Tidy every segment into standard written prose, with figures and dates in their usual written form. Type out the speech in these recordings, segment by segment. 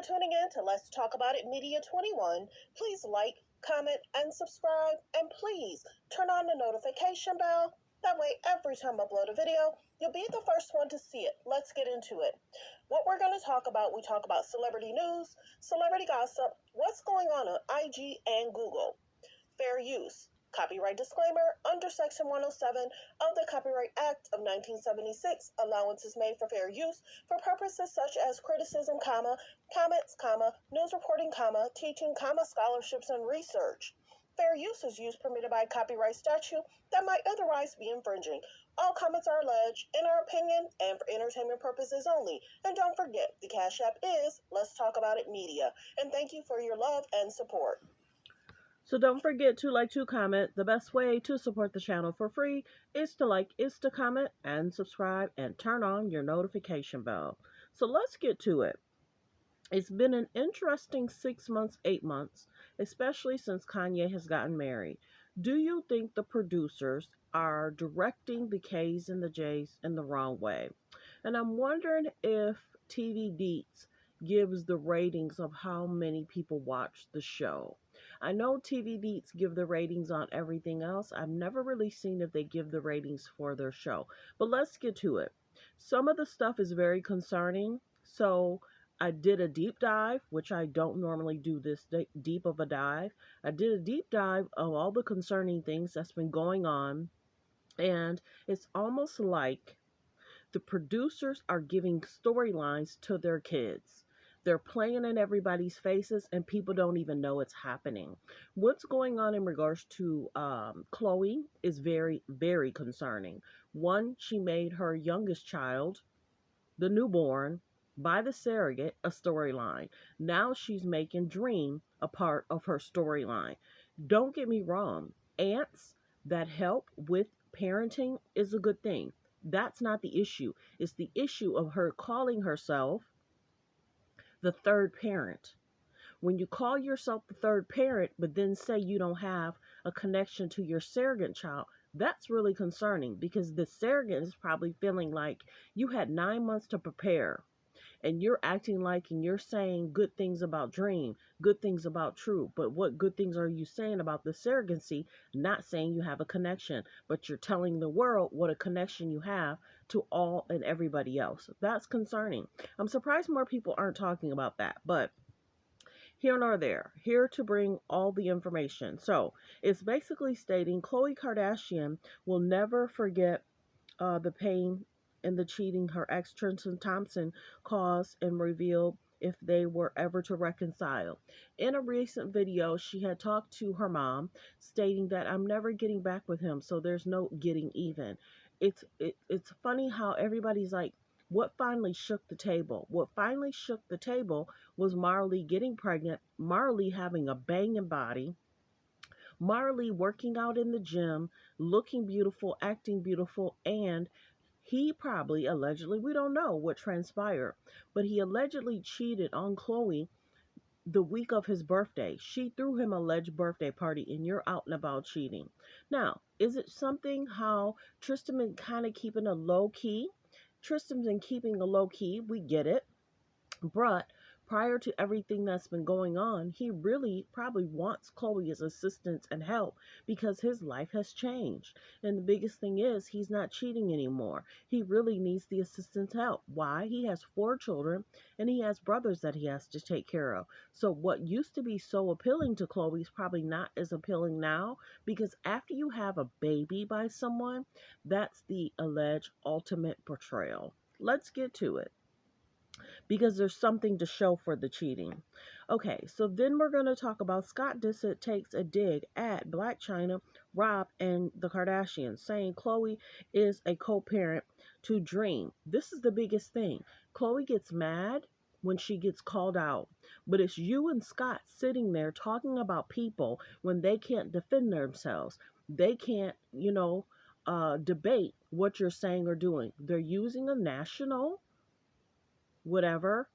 tuning in to Let's Talk About It Media 21. Please like, comment, and subscribe. And please turn on the notification bell. That way, every time I upload a video, you'll be the first one to see it. Let's get into it. What we're going to talk about, we talk about celebrity news, celebrity gossip, what's going on IG and Google, fair use, copyright disclaimer under Section 107 of the Copyright Act of 1976, allowances made for fair use for purposes such as criticism, comments, news reporting, teaching, scholarships, and research. Fair use is use permitted by copyright statute that might otherwise be infringing. All comments are alleged in our opinion and for entertainment purposes only. And don't forget, the Cash App is Let's Talk About It Media. And thank you for your love and support. So don't forget to like, to comment. The best way to support the channel for free is to like, is to comment, and subscribe, and turn on your notification bell. So let's get to it. It's been an interesting 6 months, 8 months, especially since Kanye has gotten married. Do you think the producers are directing the K's and the J's in the wrong way? And I'm wondering if TV Deets gives the ratings of how many people watch the show. I know TV Deets give the ratings on everything else. I've never really seen if they give the ratings for their show. But let's get to it. Some of the stuff is very concerning. So I did a deep dive, which I don't normally do this deep of a dive. I did a deep dive of all the concerning things that's been going on. And it's almost like the producers are giving storylines to their kids. They're playing in everybody's faces and people don't even know it's happening. What's going on in regards to Khloe is very, very concerning. One, she made her youngest child, the newborn, by the surrogate, a storyline. Now she's making Dream a part of her storyline. Don't get me wrong. Aunts that help with parenting is a good thing. That's not the issue. It's the issue of her calling herself the third parent. When you call yourself the third parent, but then say you don't have a connection to your surrogate child, that's really concerning because the surrogate is probably feeling like you had 9 months to prepare. And you're acting like and you're saying good things about Dream, good things about True. But what good things are you saying about the surrogacy? Not saying you have a connection, but you're telling the world what a connection you have to all and everybody else. That's concerning. I'm surprised more people aren't talking about that, but here nor there, here to bring all the information. So it's basically stating Khloe Kardashian will never forget the pain and the cheating her ex Tristan Thompson caused and revealed if they were ever to reconcile. In a recent video, she had talked to her mom, stating that I'm never getting back with him, so there's no getting even. It's funny how everybody's like, what finally shook the table? What finally shook the table was Marley getting pregnant, Marley having a banging body, Marley working out in the gym, looking beautiful, acting beautiful, and he probably, allegedly, we don't know what transpired, but he allegedly cheated on Khloe the week of his birthday. She threw him an alleged birthday party, and you're out and about cheating. Now, is it something how Tristan been kind of keeping a low key? Tristan's been keeping a low key. We get it. But prior to everything that's been going on, he really probably wants Khloe's assistance and help because his life has changed. And the biggest thing is he's not cheating anymore. He really needs the assistance help. Why? He has 4 children and he has brothers that he has to take care of. So what used to be so appealing to Khloe is probably not as appealing now because after you have a baby by someone, that's the alleged ultimate betrayal. Let's get to it, because there's something to show for the cheating. Okay, so then we're going to talk about Scott Disick takes a dig at Blac Chyna, Rob, and the Kardashians, saying Khloe is a co-parent to Dream. This is the biggest thing. Khloe gets mad when she gets called out, but it's you and Scott sitting there talking about people when they can't defend themselves. They can't, debate what you're saying or doing. They're using a national whatever,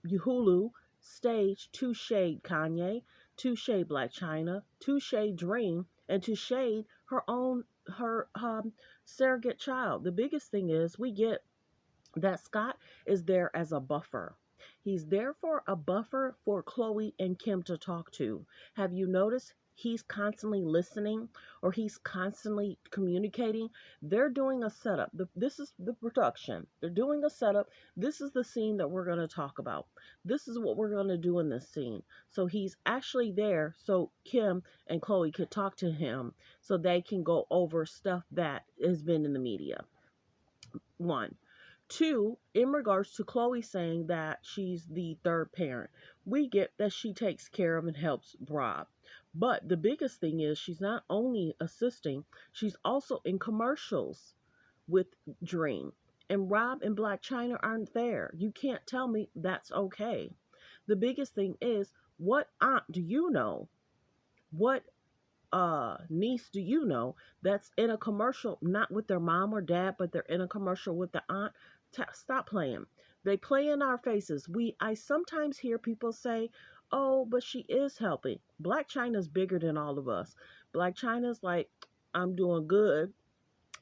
Hulu stage to shade Kanye, to shade Blac Chyna, to shade Dream, and to shade her surrogate child. The biggest thing is we get that Scott is there as a buffer. He's there for a buffer for Chloe and Kim to talk to. Have you noticed he's constantly listening or he's constantly communicating? They're doing a setup. This is the production. They're doing a setup. This is the scene that we're going to talk about. This is what we're going to do in this scene. So he's actually there so Kim and Chloe could talk to him so they can go over stuff that has been in the media. One. Two, in regards to Chloe saying that she's the third parent, we get that she takes care of and helps Rob. But the biggest thing is she's not only assisting, she's also in commercials with Dream. And Rob and Black China aren't there. You can't tell me that's okay. The biggest thing is, what aunt do you know? What niece do you know that's in a commercial, not with their mom or dad, but they're in a commercial with the aunt? Stop playing. They play in our faces. I sometimes hear people say, oh, but she is helping. Black China's bigger than all of us. Black China's like, I'm doing good.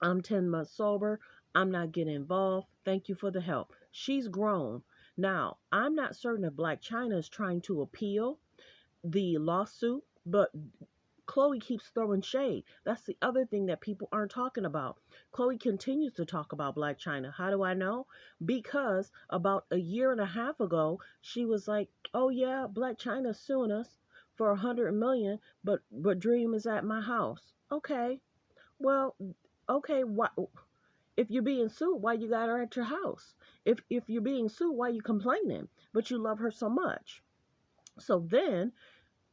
I'm 10 months sober. I'm not getting involved. Thank you for the help. She's grown. Now, I'm not certain if Black China is trying to appeal the lawsuit, but Chloe keeps throwing shade. That's the other thing that people aren't talking about. Chloe continues to talk about Black China. How do I know? Because about a year and a half ago, she was like, "Oh yeah, Black China's suing us for 100 million, but Dream is at my house." Okay, well, okay. Why, if you're being sued, why you got her at your house? If you're being sued, why you complaining? But you love her so much. So then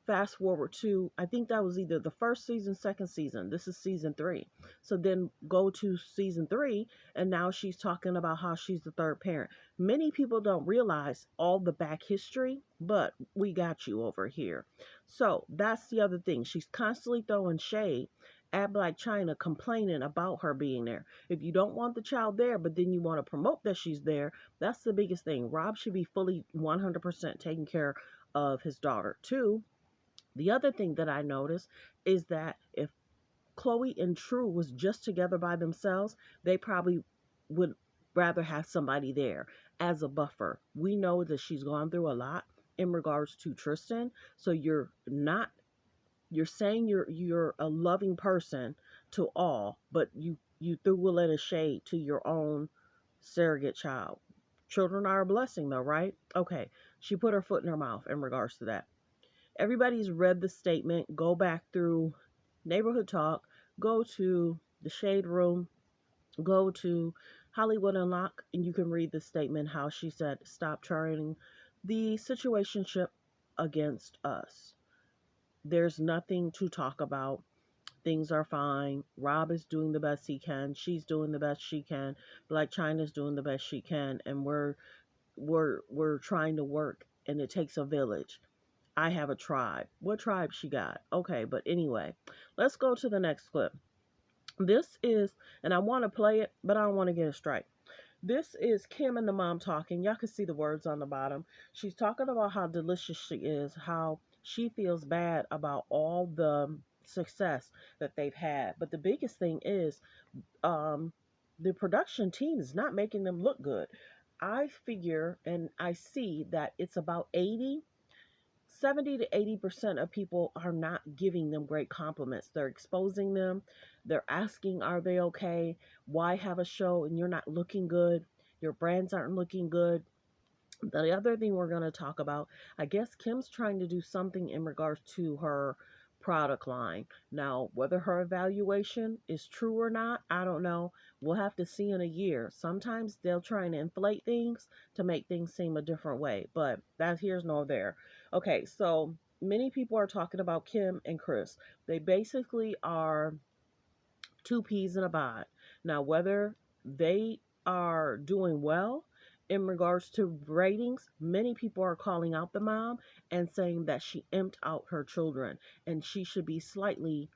fast forward to, I think that was either the first season, second season. This is season 3. So then go to season 3, and now she's talking about how she's the third parent. Many people don't realize all the back history, but we got you over here. So that's the other thing. She's constantly throwing shade at Black China, complaining about her being there. If you don't want the child there, but then you want to promote that she's there, that's the biggest thing. Rob should be fully 100% taking care of his daughter. Two, the other thing that I noticed is that if Chloe and True was just together by themselves, they probably would rather have somebody there as a buffer. We know that she's gone through a lot in regards to Tristan, so you're saying you're a loving person to all, but you threw a little shade to your own surrogate child. Children are a blessing though, right? Okay. She put her foot in her mouth in regards to that. Everybody's read the statement. Go back through Neighborhood Talk, go to the Shade Room, go to Hollywood Unlock, and you can read the statement how she said, stop turning the situationship against us. There's nothing to talk about. Things are fine. Rob is doing the best he can. She's doing the best she can. Black China's doing the best she can. And we're trying to work, and it takes a village. I have a tribe. What tribe she got? Okay, but anyway, let's go to the next clip. This is, and I want to play it, but I don't want to get a strike. This is Kim and the mom talking. Y'all can see the words on the bottom. She's talking about how delicious she is, how she feels bad about all the success that they've had. But the biggest thing is um, the production team is not making them look good. I figure and I see that it's about 70 to 80% of people are not giving them great compliments. They're exposing them. They're asking, are they okay? Why have a show and you're not looking good? Your brands aren't looking good. The other thing we're going to talk about, I guess Kim's trying to do something in regards to her product line. Now, whether her evaluation is true or not, I don't know. We'll have to see in a year. Sometimes they'll try and inflate things to make things seem a different way, but that here's nor there. Okay, so many people are talking about Kim and Chris. They basically are two peas in a pod. Now, whether they are doing well in regards to ratings, many people are calling out the mom and saying that she emptied out her children and she should be slightly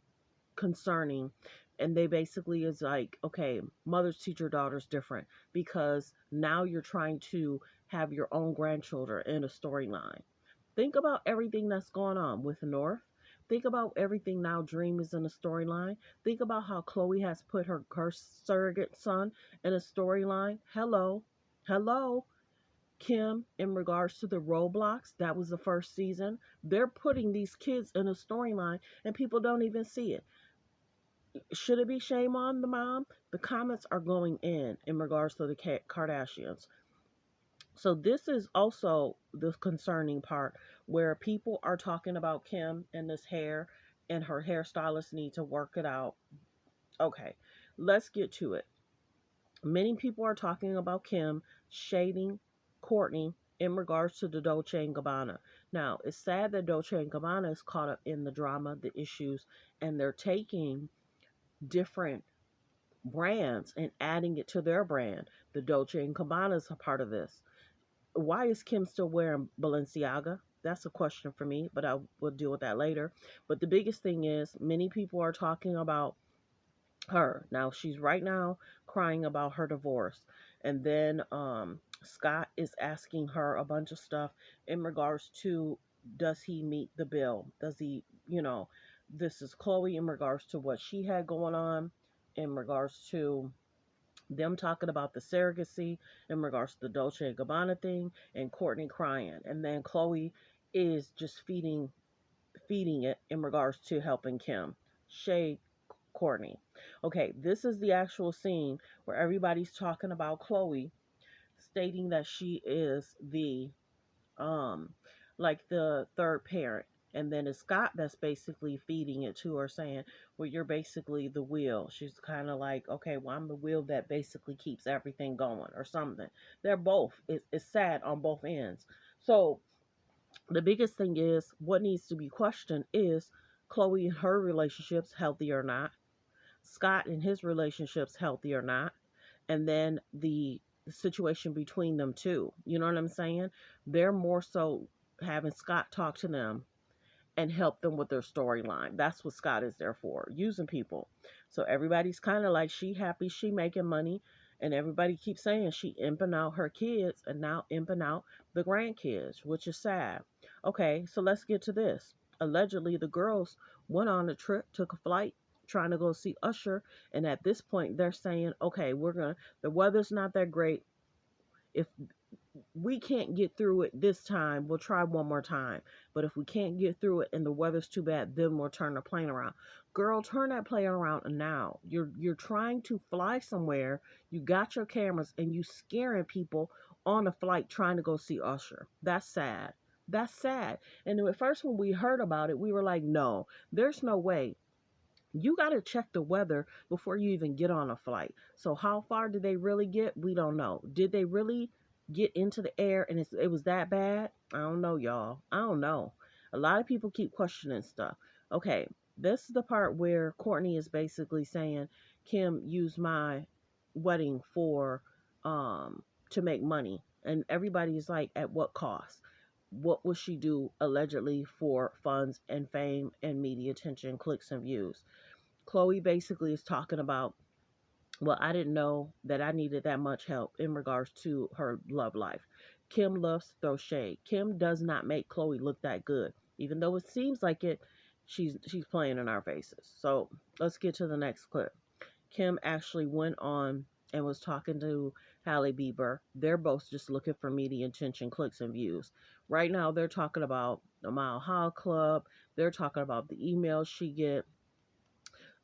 concerning. And they basically is like, okay, mothers teach your daughters different because now you're trying to have your own grandchildren in a storyline. Think about everything that's going on with North. Think about everything now Dream is in a storyline. Think about how Chloe has put her surrogate son in a storyline. Hello. Hello. Kim, in regards to the Roblox, that was the first season. They're putting these kids in a storyline and people don't even see it. Should it be shame on the mom? The comments are going in regards to the Kardashians. So this is also the concerning part where people are talking about Kim and this hair and her hairstylist need to work it out. Okay, let's get to it. Many people are talking about Kim shading Kourtney in regards to the Dolce and Gabbana. Now, it's sad that Dolce and Gabbana is caught up in the drama, the issues, and they're taking different brands and adding it to their brand. The Dolce and Gabbana is a part of this. Why is Kim still wearing Balenciaga? That's a question for me, but I will deal with that later. But the biggest thing is many people are talking about her. Now she's right now crying about her divorce. And then Scott is asking her a bunch of stuff in regards to does he meet the bill? Does he, this is Chloe in regards to what she had going on, in regards to them talking about the surrogacy, in regards to the Dolce and Gabbana thing, and Kourtney crying. And then Chloe is just feeding it in regards to helping Kim. Shade Kourtney. Okay, this is the actual scene where everybody's talking about Chloe, stating that she is the um like the third parent. And then it's Scott that's basically feeding it to her, saying, well, you're basically the wheel. She's kind of like, okay, well, I'm the wheel that basically keeps everything going or something. They're both, it's sad on both ends. So the biggest thing is what needs to be questioned is Chloe and her relationships healthy or not? Scott and his relationships healthy or not? And then the situation between them two. You know what I'm saying? They're more so having Scott talk to them and help them with their storyline. That's what Scott is there for, using people. So everybody's kind of like, she happy, she making money, and everybody keeps saying she imping out her kids and now imping out the grandkids, which is sad. Okay, so let's get to this. Allegedly, the girls went on a trip, took a flight, trying to go see Usher, and at this point, they're saying, okay, the weather's not that great. If we can't get through it this time, we'll try one more time. But if we can't get through it and the weather's too bad, then we'll turn the plane around. Girl, turn that plane around now. You're trying to fly somewhere. You got your cameras and you scaring people on a flight trying to go see Usher. That's sad. That's sad. And at first when we heard about it, we were like, no, there's no way. You got to check the weather before you even get on a flight. So how far did they really get? We don't know. Did they really get into the air and it was that bad? I don't know, y'all. I don't know. A lot of people keep questioning stuff. Okay, this is the part where Kourtney is basically saying Kim used my wedding for to make money, and everybody's like, at what cost? What will she do allegedly for funds and fame and media attention, clicks and views? Chloe basically is talking about, well, I didn't know that I needed that much help in regards to her love life. Kim loves to throw shade. Kim does not make Chloe look that good. Even though it seems like it, she's playing in our faces. So let's get to the next clip. Kim actually went on and was talking to Halle Bieber. They're both just looking for media attention, clicks, and views. Right now, they're talking about the Mile High Club. They're talking about the emails she get.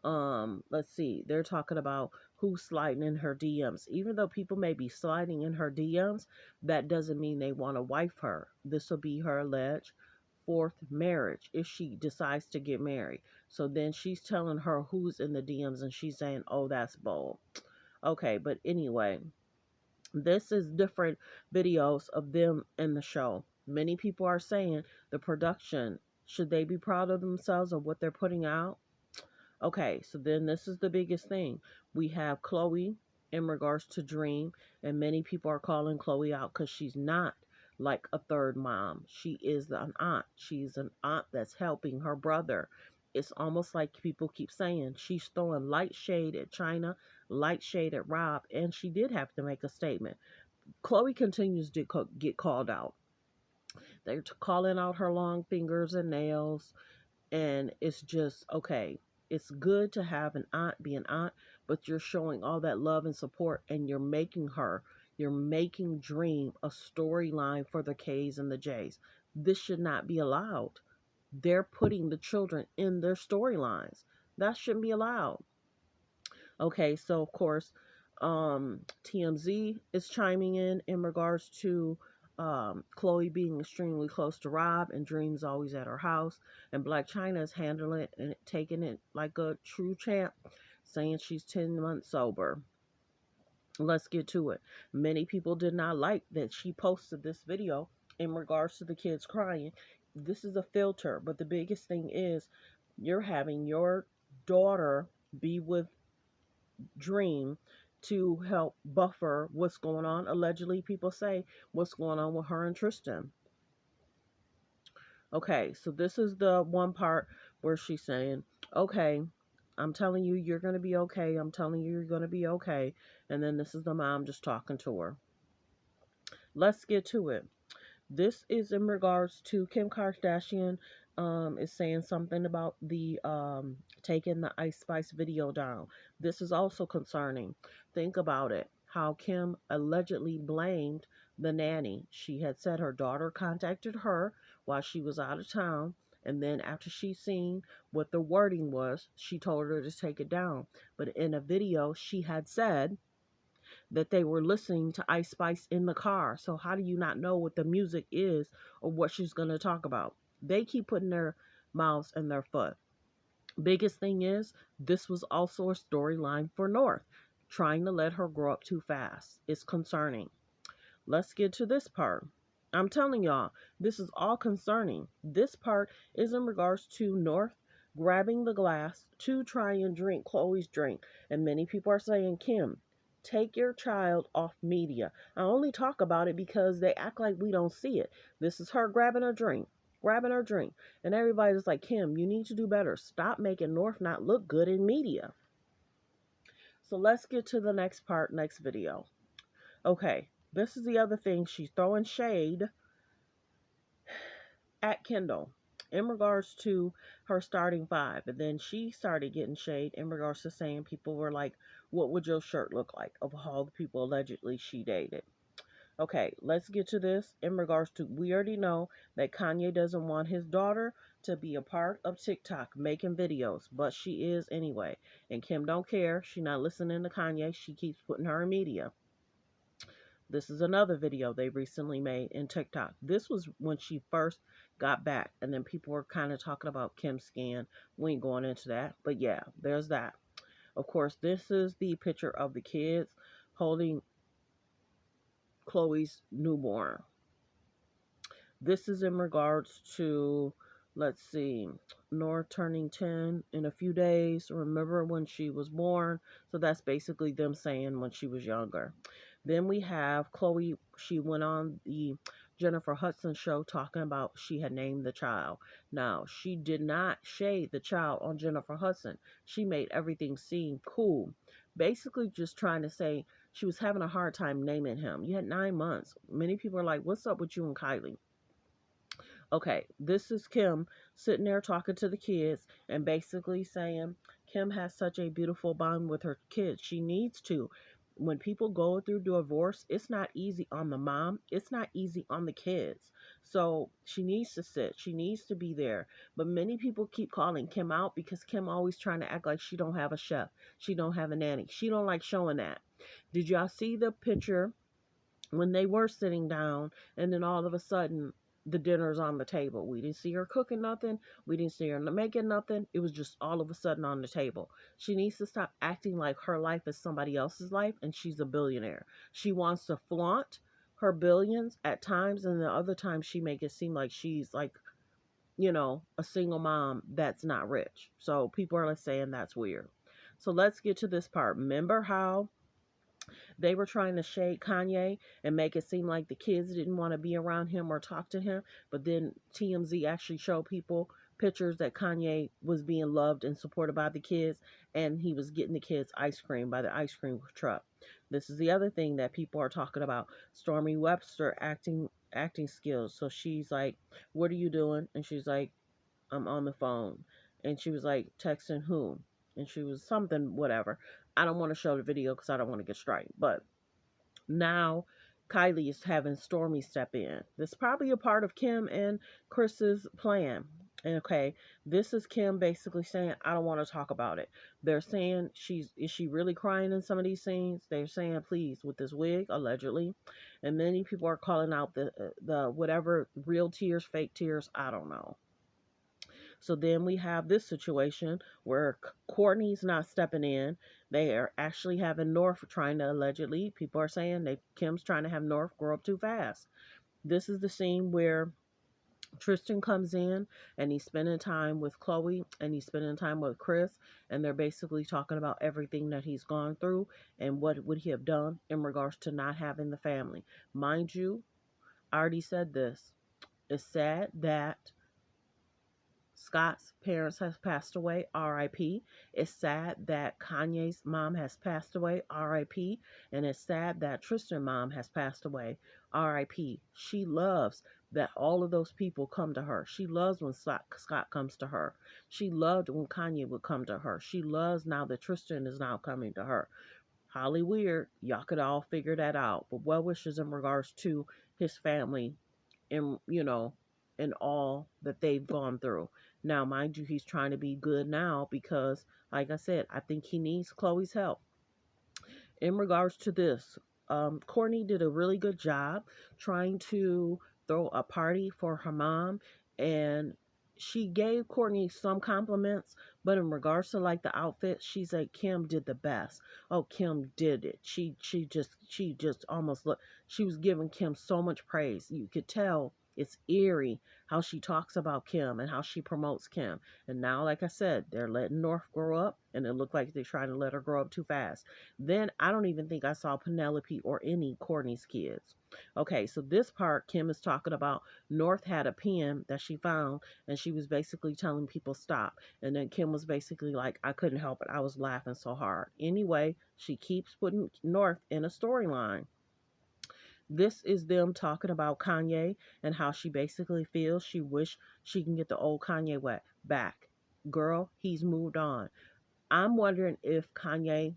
Let's see, they're talking about who's sliding in her DMs. Even though people may be sliding in her DMs, that doesn't mean they want to wife her. This will be her alleged fourth marriage if she decides to get married. So then she's telling her who's in the DMs and she's saying, oh, that's bold. Okay, but anyway, this is different videos of them in the show. Many people are saying the production, should they be proud of themselves or what they're putting out? Okay, so then this is the biggest thing. We have Chloe in regards to Dream, and many people are calling Chloe out because she's not like a third mom. She is an aunt. She's an aunt that's helping her brother. It's almost like people keep saying she's throwing light shade at China, light shade at Rob, and she did have to make a statement. Chloe continues to get called out. They're calling out her long fingers and nails, and it's just okay. It's good to have an aunt be an aunt, but you're showing all that love and support and you're making her You're making Dream a storyline for the K's and the J's. This should not be allowed. They're putting the children in their storylines. That shouldn't be allowed. Okay, so of course, TMZ is chiming in regards to Chloe being extremely close to Rob and Dream's always at her house. And Black China is handling it and taking it like a true champ, saying she's 10 months sober. Let's get to it. Many people did not like that she posted this video in regards to the kids crying. This is a filter, but the biggest thing is you're having your daughter be with Dream to help buffer what's going on. Allegedly, people say what's going on with her and Tristan. Okay, so this is the one part where she's saying, okay, I'm telling you, you're going to be okay. I'm telling you, you're going to be okay. And then this is the mom just talking to her. Let's get to it. This is in regards to Kim Kardashian is saying something about the taking the Ice Spice video down. This is also concerning. Think about it. How Kim allegedly blamed the nanny. She had said her daughter contacted her while she was out of town. And then after she seen what the wording was, she told her to take it down. But in a video, she had said that they were listening to Ice Spice in the car. So how do you not know what the music is or what she's going to talk about? They keep putting their mouths in their foot. Biggest thing is, this was also a storyline for North, trying to let her grow up too fast. It's concerning. Let's get to this part. I'm telling y'all, this is all concerning. This part is in regards to North grabbing the glass to try and drink Chloe's drink. And many people are saying, Kim, take your child off media. I only talk about it because they act like we don't see it. This is her grabbing her drink. Grabbing her drink. And everybody's like, Kim, you need to do better. Stop making North not look good in media. So let's get to the next part, next video. Okay, this is the other thing. She's throwing shade at Kendall in regards to her starting five. And then she started getting shade in regards to saying people were like, what would your shirt look like of all the people allegedly she dated? Okay, let's get to this in regards to, we already know that Kanye doesn't want his daughter to be a part of TikTok making videos, but she is anyway. And Kim don't care. She not listening to Kanye. She keeps putting her in media. This is another video they recently made in TikTok. This was when she first got back, and then people were kind of talking about Kim's skin. We ain't going into that, but yeah, there's that. Of course, this is the picture of the kids holding Chloe's newborn. This is in regards to, let's see, Nora turning 10 in a few days. Remember when she was born? So that's basically them saying when she was younger. Then we have Chloe. She went on the Jennifer Hudson show talking about she had named the child. Now, she did not shade the child on Jennifer Hudson. She made everything seem cool. Basically just trying to say she was having a hard time naming him. You had 9 months. Many people are like, what's up with you and Kylie? Okay, this is Kim sitting there talking to the kids and basically saying Kim has such a beautiful bond with her kids. She needs to. When people go through divorce, it's not easy on the mom, it's not easy on the kids. So she needs to sit, she needs to be there. But many people keep calling Kim out because Kim always trying to act like she don't have a chef, she don't have a nanny. She don't like showing that. Did y'all see the picture when they were sitting down and then all of a sudden the dinner's on the table? We didn't see her cooking nothing. We didn't see her making nothing. It was just all of a sudden on the table. She needs to stop acting like her life is somebody else's life and she's a billionaire. She wants to flaunt her billions at times, and the other times she make it seem like she's like, a single mom that's not rich. So people are like saying that's weird. So let's get to this part. Remember how they were trying to shade Kanye and make it seem like the kids didn't want to be around him or talk to him. But then TMZ actually showed people pictures that Kanye was being loved and supported by the kids, and he was getting the kids ice cream by the ice cream truck. This is the other thing that people are talking about. Stormy Webster acting skills. So she's like, "What are you doing?" And she's like, "I'm on the phone." And she was like, "Texting who?" And she was something, whatever. I don't want to show the video because I don't want to get striked. But Now Kylie is having Stormy step in. This is probably a part of Kim and Chris's plan. And okay, this is Kim basically saying, I don't want to talk about it. They're saying is she really crying in some of these scenes? They're saying please with this wig, allegedly. And many people are calling out the whatever real tears, fake tears, I don't know. So then we have this situation where Courtney's not stepping in. They are actually having North trying to allegedly, people are saying that Kim's trying to have North grow up too fast. This is the scene where Tristan comes in and he's spending time with Chloe and he's spending time with Chris, and they're basically talking about everything that he's gone through and what would he have done in regards to not having the family. Mind you, I already said this. It's sad that Scott's parents has passed away, RIP. It's sad that Kanye's mom has passed away, RIP. And it's sad that Tristan's mom has passed away, RIP. She loves that all of those people come to her. She loves when Scott comes to her. She loved when Kanye would come to her. She loves now that Tristan is now coming to her. Holly weird. Y'all could all figure that out. But well wishes in regards to his family and and all that they've gone through. Now, mind you, he's trying to be good now because, like I said, I think he needs Chloe's help. In regards to this, Courtney did a really good job trying to throw a party for her mom, and she gave Courtney some compliments, but in regards to like the outfit, she said Kim did the best. Oh, Kim did it. She just almost looked. She was giving Kim so much praise. You could tell it's eerie how she talks about Kim and how she promotes Kim. And now, like I said, they're letting North grow up, and it looked like they're trying to let her grow up too fast. Then I don't even think I saw Penelope or any Courtney's kids. Okay, so this part, Kim is talking about North had a pen that she found, and she was basically telling people stop. And then Kim was basically like, I couldn't help it. I was laughing so hard. Anyway, she keeps putting North in a storyline. This is them talking about Kanye and how she basically feels she wish she can get the old Kanye back. Girl, he's moved on. I'm wondering if Kanye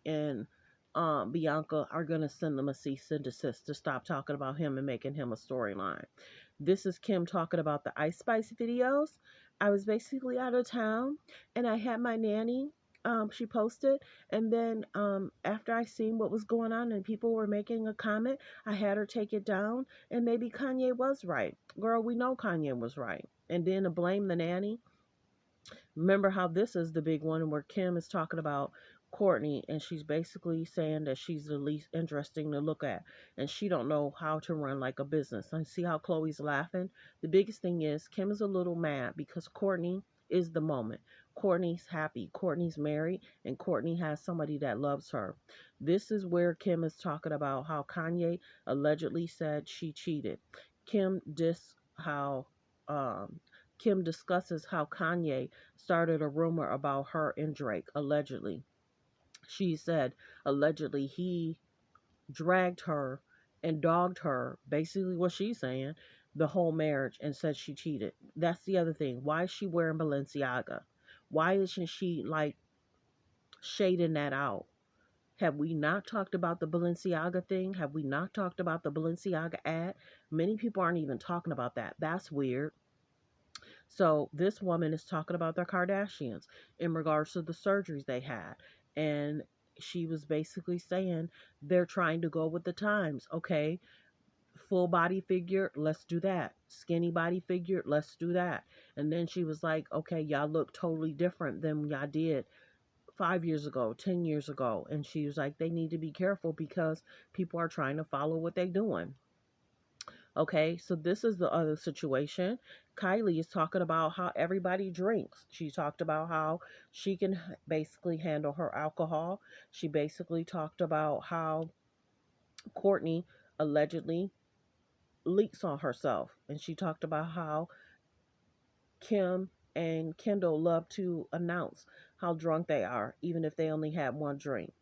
and Bianca are going to send them a cease and desist to stop talking about him and making him a storyline. This is Kim talking about the Ice Spice videos. I was basically out of town and I had my nanny. She posted, and then after I seen what was going on and people were making a comment, I had her take it down, and maybe Kanye was right. Girl, we know Kanye was right. And then to blame the nanny, remember how this is the big one where Kim is talking about Courtney, and she's basically saying that she's the least interesting to look at and she don't know how to run like a business. And see how Chloe's laughing? The biggest thing is Kim is a little mad because Courtney is the moment. Courtney's happy. Courtney's married and Courtney has somebody that loves her. This is where Kim is talking about how Kanye allegedly said she cheated. Kim dis how Kim discusses how Kanye started a rumor about her and Drake, allegedly. She said, allegedly, he dragged her and dogged her, basically what she's saying, the whole marriage and said she cheated. That's the other thing. Why is she wearing Balenciaga? Why isn't she like shading that out? Have we not talked about the Balenciaga thing? Have we not talked about the Balenciaga ad? Many people aren't even talking about that. That's weird. So this woman is talking about the Kardashians in regards to the surgeries they had. And she was basically saying they're trying to go with the times. Okay, full body figure, let's do that. Skinny body figure, let's do that. And then she was like, okay, y'all look totally different than y'all did 5 years ago, 10 years ago. And she was like, they need to be careful because people are trying to follow what they're doing. Okay, so this is the other situation. Kylie is talking about how everybody drinks. She talked about how she can basically handle her alcohol. She basically talked about how Courtney allegedly leaks on herself. And she talked about how Kim and Kendall love to announce how drunk they are, even if they only had one drink.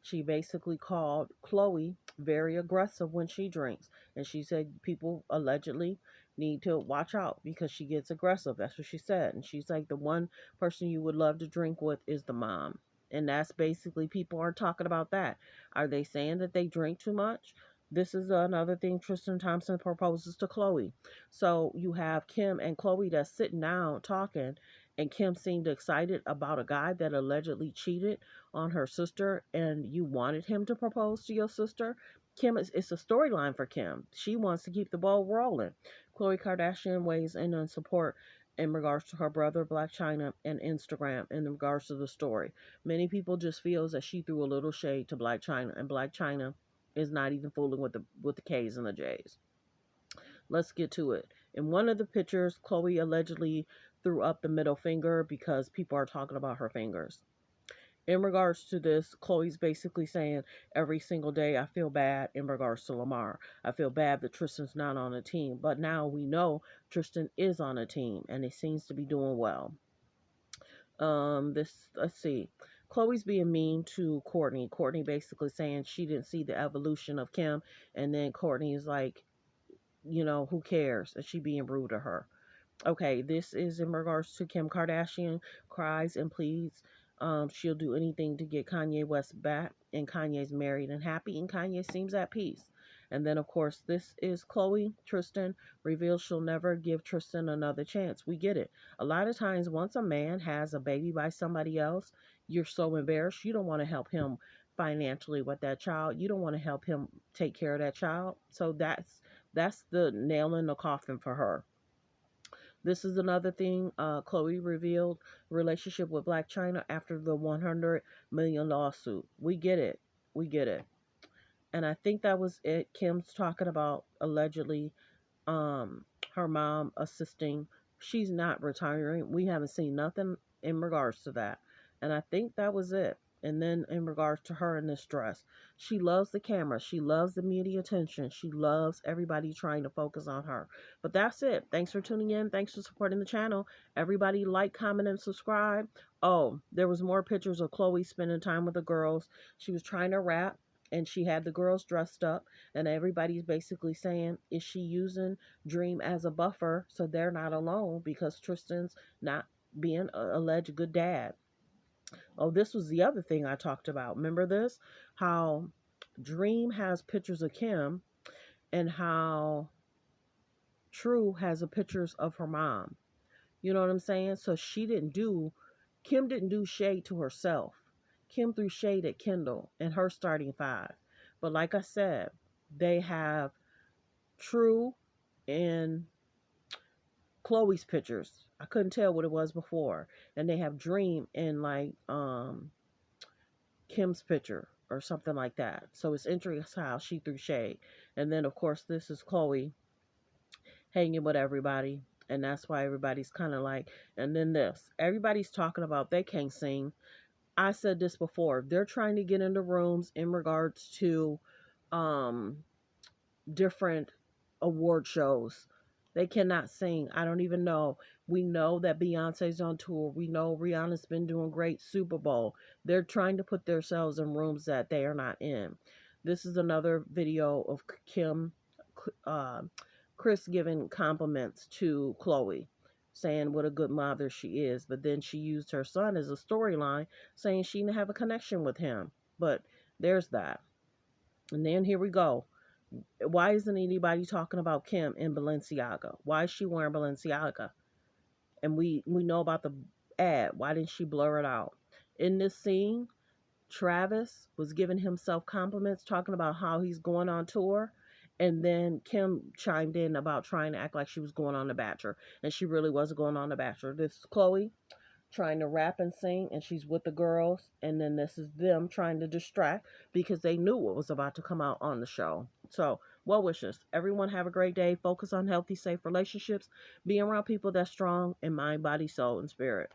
She basically called Chloe very aggressive when she drinks. And she said people allegedly need to watch out because she gets aggressive. That's what she said. And she's like, the one person you would love to drink with is the mom. And that's basically, people aren't talking about that. Are they saying that they drink too much? This is another thing Tristan Thompson proposes to Khloe. So you have Kim and Khloe that's sitting down talking, and Kim seemed excited about a guy that allegedly cheated on her sister, and you wanted him to propose to your sister. Kim is, it's a storyline for Kim. She wants to keep the ball rolling. Khloe Kardashian weighs in on support in regards to her brother Black China and Instagram in regards to the story. Many people just feels that she threw a little shade to Black China, and Black China is not even fooling with the K's and the J's. Let's get to it. In one of the pictures, Khloe allegedly threw up the middle finger because people are talking about her fingers. In regards to this, Khloe's basically saying every single day I feel bad in regards to Lamar. I feel bad that Tristan's not on a team, but now we know Tristan is on a team and he seems to be doing well. This, let's see. Khloe's being mean to Courtney. Courtney basically saying she didn't see the evolution of Kim, and then Courtney is like, who cares? And she being rude to her. Okay, this is in regards to Kim Kardashian cries and pleads. She'll do anything to get Kanye West back, and Kanye's married and happy, and Kanye seems at peace. And then, of course, this is Khloe. Tristan reveals she'll never give Tristan another chance. We get it. A lot of times, once a man has a baby by somebody else, you're so embarrassed. You don't want to help him financially with that child. You don't want to help him take care of that child. So that's the nail in the coffin for her. This is another thing. Khloe revealed relationship with Black China after the 100 million lawsuit. We get it. We get it. And I think that was it. Kim's talking about allegedly um, her mom assisting. She's not retiring. We haven't seen nothing in regards to that. And I think that was it. And then in regards to her in this dress, she loves the camera. She loves the media attention. She loves everybody trying to focus on her. But that's it. Thanks for tuning in. Thanks for supporting the channel. Everybody like, comment, and subscribe. Oh, there was more pictures of Khloe spending time with the girls. She was trying to rap, and she had the girls dressed up, and everybody's basically saying, is she using Dream as a buffer so they're not alone because Tristan's not being a alleged good dad? Oh, this was the other thing I talked about. Remember this? How Dream has pictures of Kim, and how True has a pictures of her mom. You know what I'm saying? So Kim didn't do shade to herself. Kim threw shade at Kendall and her starting five. But like I said, they have True and Khloe's pictures. I couldn't tell what it was before. And they have Dream in like Kim's picture or something like that. So it's interesting how she threw shade. And then of course this is Khloe hanging with everybody. And that's why everybody's kind of like, and then this. Everybody's talking about they can't sing. I said this before. They're trying to get into rooms in regards to um different award shows. They cannot sing. I don't even know. We know that Beyonce's on tour. We know Rihanna's been doing great Super Bowl. They're trying to put themselves in rooms that they are not in. This is another video of Kim, uh, Chris giving compliments to Khloe, saying what a good mother she is. But then she used her son as a storyline, saying she didn't have a connection with him. But there's that. And then here we go. Why isn't anybody talking about Kim in Balenciaga? Why is she wearing Balenciaga? And we know about the ad. Why didn't she blur it out? In this scene, Travis was giving himself compliments, talking about how he's going on tour. And then Kim chimed in about trying to act like she was going on The Bachelor. And she really wasn't going on The Bachelor. This is Khloe trying to rap and sing, and she's with the girls. And then this is them trying to distract because they knew what was about to come out on the show. So, well wishes. Everyone have a great day. Focus on healthy, safe relationships. Be around people that's strong in mind, body, soul, and spirit.